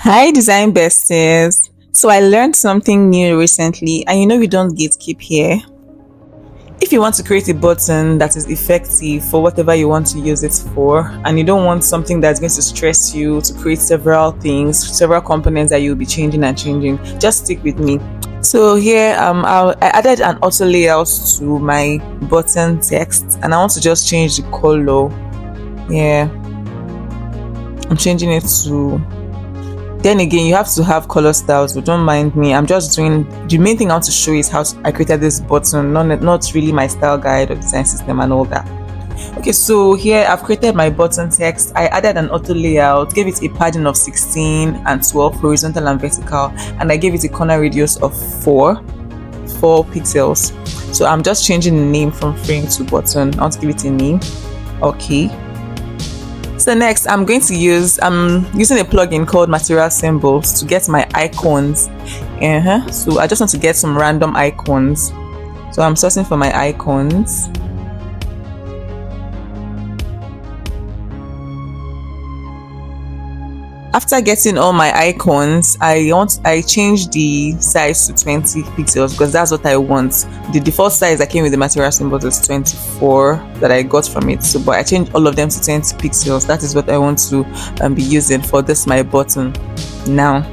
Hi, Design Besties. So I learned something new recently, and we don't gatekeep here. If you want to create a button that is effective for whatever you want to use it for, and you don't want something that's going to stress you to create several things, several components that you'll be changing and changing, just stick with me. So here, I added an auto layout to my button text, and I want to just change the color. Yeah, I'm changing it to. Then again, you have to have color styles, but don't mind me. I'm just doing the main thing I want to show is how I created this button, not really my style guide or design system and all that. Okay, so here I've created my button text. I added an auto layout, gave it a padding of 16 and 12 horizontal and vertical, and I gave it a corner radius of 4 pixels. So I'm just changing the name from frame to button. I want to give it a name. Okay. So next, I'm using a plugin called Material Symbols to get my icons. So I just want to get some random icons. So I'm searching for my icons. After getting all my icons, I changed the size to 20 pixels because that's what I want. The default size that came with the material symbols is 24 that I got from it. So, but I changed all of them to 20 pixels. That is what I want to be using for this my button. Now,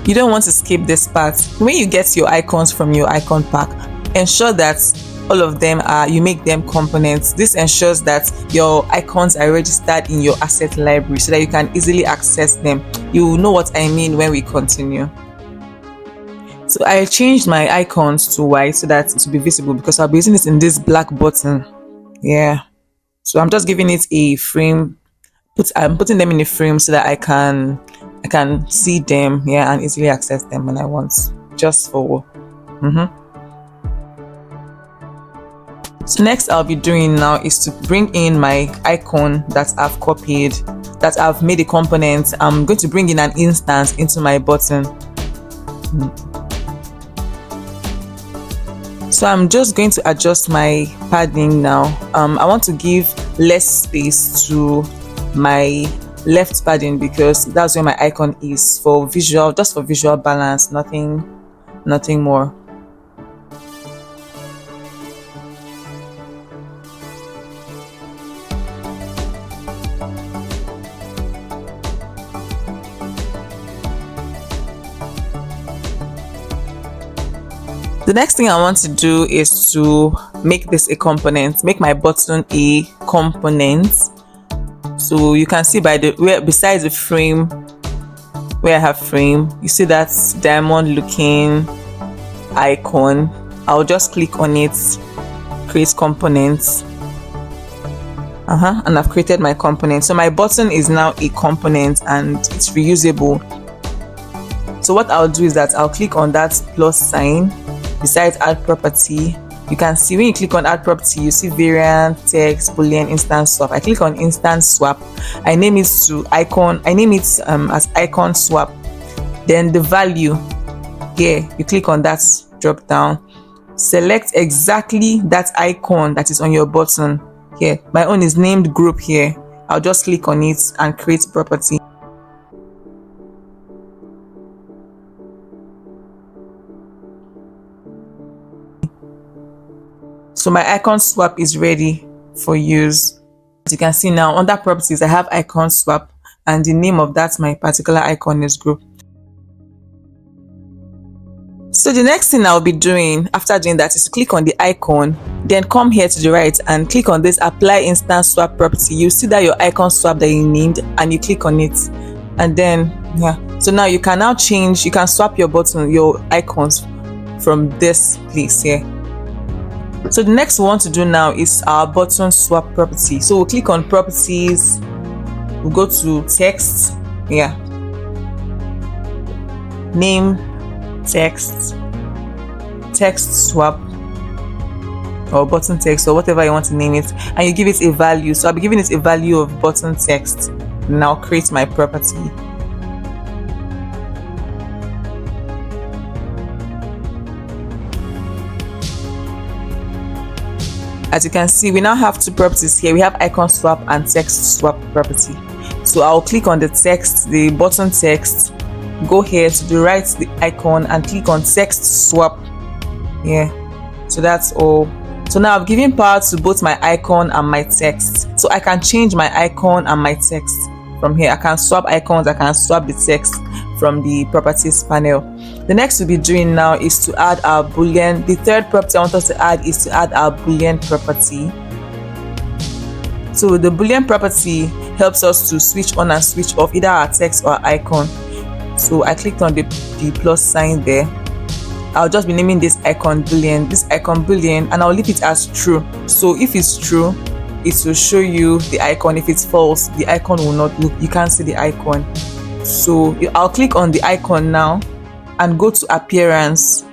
you don't want to skip this part. When you get your icons from your icon pack, ensure that all of them you make them components. This ensures that your icons are registered in your asset library so that you can easily access them. You will know what I mean when we continue. So I changed my icons to white so that it will be visible because I'll be using it in this black button. Yeah. So I'm just giving it a frame. I'm putting them in a frame so that I can see them, and easily access them when I want. Just for So next I'll be doing now is to bring in my icon that I've copied, that I've made a component. I'm going to bring in an instance into my button. So I'm just going to adjust my padding now. I want to give less space to my left padding because that's where my icon is just for visual balance, nothing more. The next thing I want to do is to make this a component, make my button a component. So you can see besides the frame, where I have frame, you see that diamond looking icon. I'll just click on it, create components. And I've created my component. So my button is now a component and it's reusable. So what I'll do is that I'll click on that plus sign. Besides add property, you can see when you click on add property, you see variant, text, boolean, instance swap. I click on instance swap. I name it to icon. I name it as icon swap. Then the value here, you click on that drop down. Select exactly that icon that is on your button here. My own is named group here. I'll just click on it and create property. So my icon swap is ready for use. As you can see now, under properties, I have icon swap and the name of that my particular icon is group. So the next thing I'll be doing after doing that is to click on the icon, then come here to the right and click on this apply instance swap property. You see that your icon swap that you named and you click on it, and then so now you can swap your button, your icons from this place here. So the next we want to do now is our button swap property. So we'll click on properties, we'll go to text, name, text swap, or button text, or whatever you want to name it, and you give it a value. So I'll be giving it a value of button text. Now create my property. As you can see, we now have two properties here. We have icon swap and text swap property. So I'll click on the text, the button text, go here to the right, the icon, and click on text swap. Yeah, so that's all. So now I've given power to both my icon and my text, so I can change my icon and my text from here. I can swap icons, I can swap the text from the properties panel. The next we'll be doing now is to add our boolean. The third property I want us to add is to add our boolean property. So the boolean property helps us to switch on and switch off either our text or icon. So I clicked on the plus sign there. I'll just be naming this icon boolean, and I'll leave it as true. So if it's true, it will show you the icon. If it's false, the icon will not look, you can't see the icon. So I'll click on the icon now and go to appearance.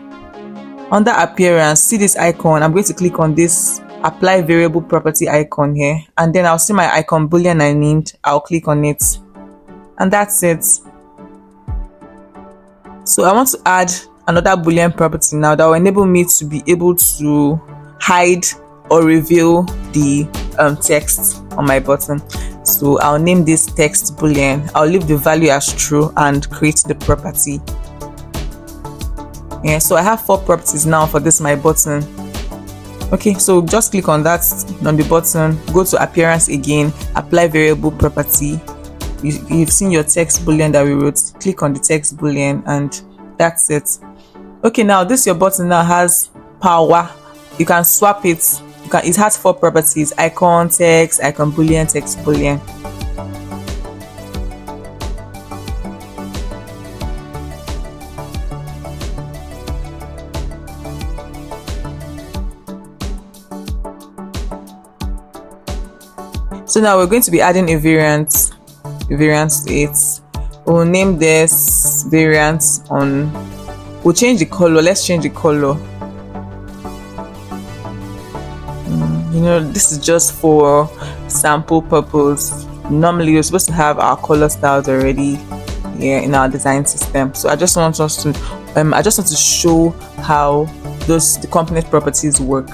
Under appearance, see this icon. I'm going to click on this apply variable property icon here, and then I'll see my icon boolean I named. I'll click on it, and that's it. So I want to add another boolean property now that will enable me to be able to hide or reveal the text on my button. So I'll name this text boolean. I'll leave the value as true and create the property. Yeah, so I have 4 properties now for this my button. Okay, so just click on that on the button, go to appearance again, apply variable property. You've seen your text boolean that we wrote. Click on the text boolean, and that's it. Okay, now this your button now has power. You can swap it. It has 4 properties: icon, text, icon boolean, text boolean. So now we're going to be adding a variant to it. We'll name this variant on. We'll change the color. Let's change the color. You know, this is just for sample purpose. Normally we're supposed to have our color styles already here in our design system. So I just want us to show how the component properties work.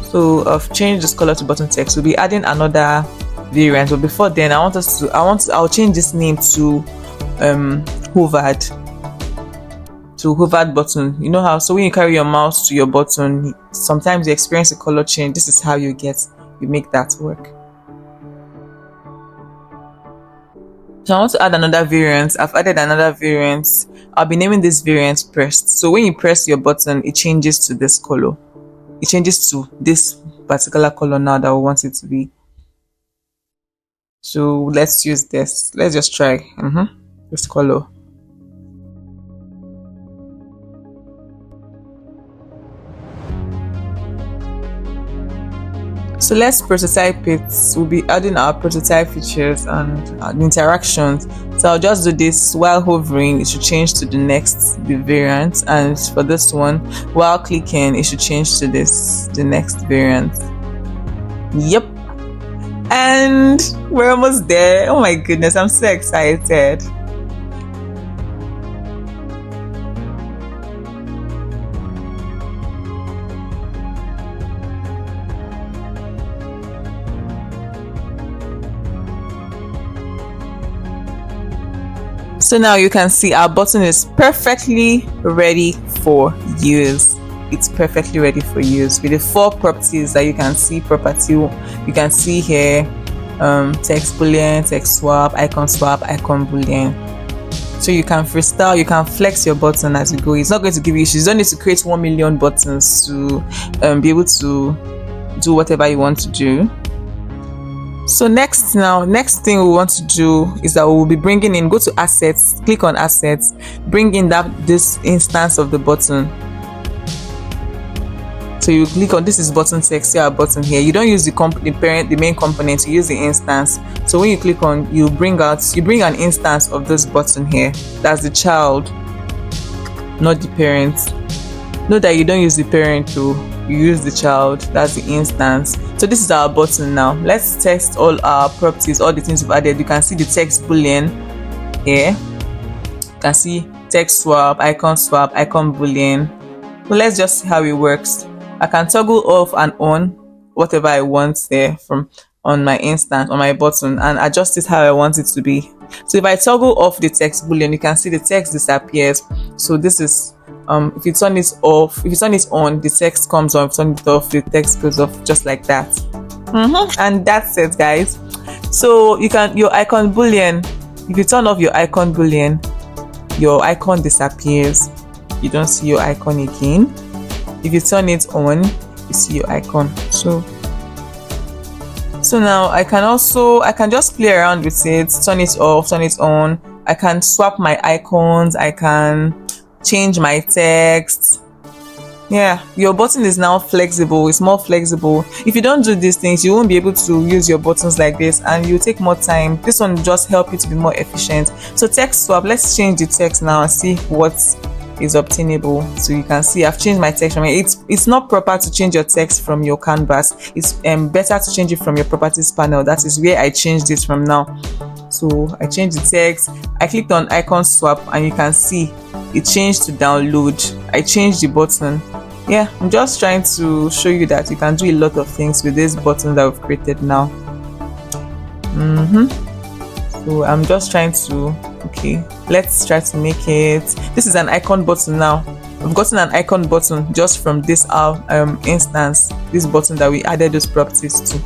So I've changed this color to button text. We'll be adding another variant, but before then I'll change this name to hovered button. You know how, so when you carry your mouse to your button, sometimes you experience a color change. This is how you make that work. So I want to add another variant. I've added another variant. I'll be naming this variant pressed. So when you press your button, it changes to this color. It changes to this particular color now that we want it to be. So let's use this. Let's just try this color. So let's prototype it. We'll be adding our prototype features and interactions. So I'll just do this while hovering. It should change to the next variant, and for this one, while clicking, it should change to the next variant. Yep, and we're almost there. Oh my goodness, I'm so excited. So now you can see our button is perfectly ready for use. It's perfectly ready for use with the 4 properties that you can see. You can see here, text boolean, text swap, icon boolean. So you can freestyle, you can flex your button as you go. It's not going to give you issues. You don't need to create 1 million buttons to be able to do whatever you want to do. So next thing we want to do is that we will be bringing in, go to assets, click on assets, bring in this instance of the button. So you click on, this is button text, see our button here. You don't use the main component, you use the instance. So when you click on, you bring an instance of this button here. That's the child, not the parent. Note that you don't use the parent too, you use the child. That's the instance. So this is our button now. Let's test all our properties, all the things we've added. You can see the text boolean here. You can see text swap, icon boolean. So let's just see how it works. I can toggle off and on whatever I want there from on my instance, on my button, and adjust it how I want it to be. So if I toggle off the text boolean, you can see the text disappears. So this is if you turn it off, if you turn it on, the text comes on. If you turn it off, the text goes off, just like that. And that's it, guys. So you can, your icon boolean, if you turn off your icon boolean, your icon disappears. You don't see your icon again. If you turn it on, you see your icon. So now I can just play around with it, turn it off, turn it on. I can swap my icons, I can change my text. Yeah, your button is now flexible. It's more flexible. If you don't do these things, you won't be able to use your buttons like this, and you take more time. This one will just help you to be more efficient. So text swap, let's change the text now and see what is obtainable. So you can see I've changed my text from it. It's not proper to change your text from your canvas. It's better to change it from your properties panel. That is where I changed it from now. So I changed the text, I clicked on icon swap, and you can see it changed to download. I changed the button. Yeah, I'm just trying to show you that you can do a lot of things with this button that we've created now. So I'm just trying to, okay, let's try to make it, this is an icon button now. We've gotten an icon button just from this instance, this button that we added those properties to.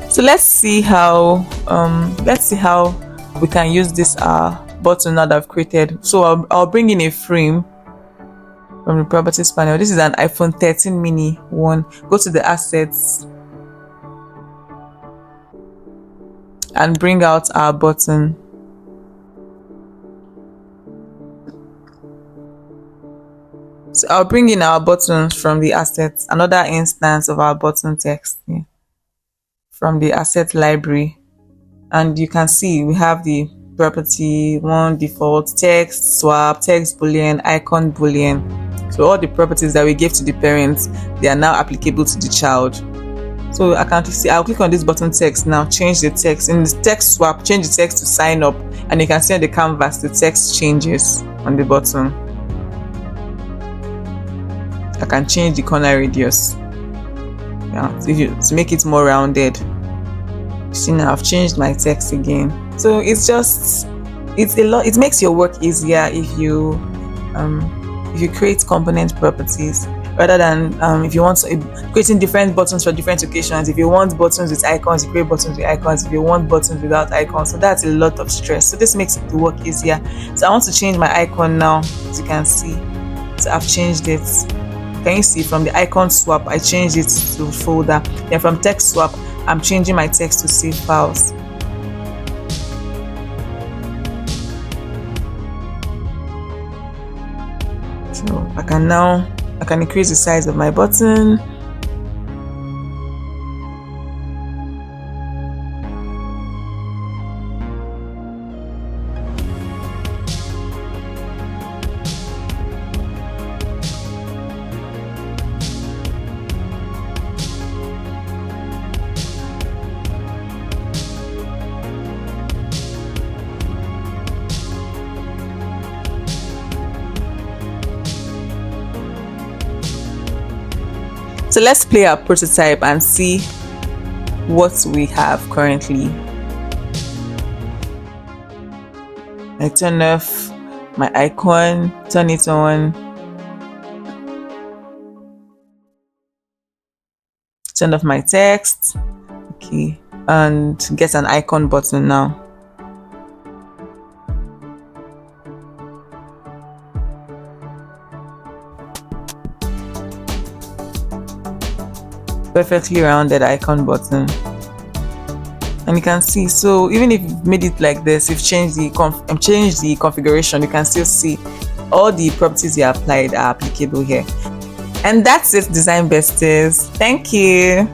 So let's see how we can use this button now that I've created. So I'll bring in a frame from the properties panel. This is an iPhone 13 mini one. Go to the assets and bring out our button. So I'll bring in our buttons from the assets, another instance of our button text here, from the asset library. And you can see we have the property one, default, text swap, text boolean, icon boolean. So all the properties that we gave to the parents, they are now applicable to the child. So I can see, I'll click on this button text now, change the text. In the text swap, change the text to sign up, and you can see on the canvas the text changes on the button. I can change the corner radius, yeah, to make it more rounded. See, now I've changed my text again. So it's a lot. It makes your work easier if you create component properties, rather than if you want creating different buttons for different occasions. If you want buttons with icons, you create buttons with icons. If you want buttons without icons, so that's a lot of stress. So this makes the work easier. So I want to change my icon now, as you can see. So I've changed it. Can you see, from the icon swap, I changed it to folder. Then from text swap, I'm changing my text to save files. So I can increase the size of my button. So let's play our prototype and see what we have currently. I turn off my icon, turn it on, turn off my text, okay, and get an icon button now. Perfectly rounded icon button, and you can see, so even if you've made it like this, you've changed the configuration, you can still see all the properties you applied are applicable here. And that's it, Design Besties. Thank you.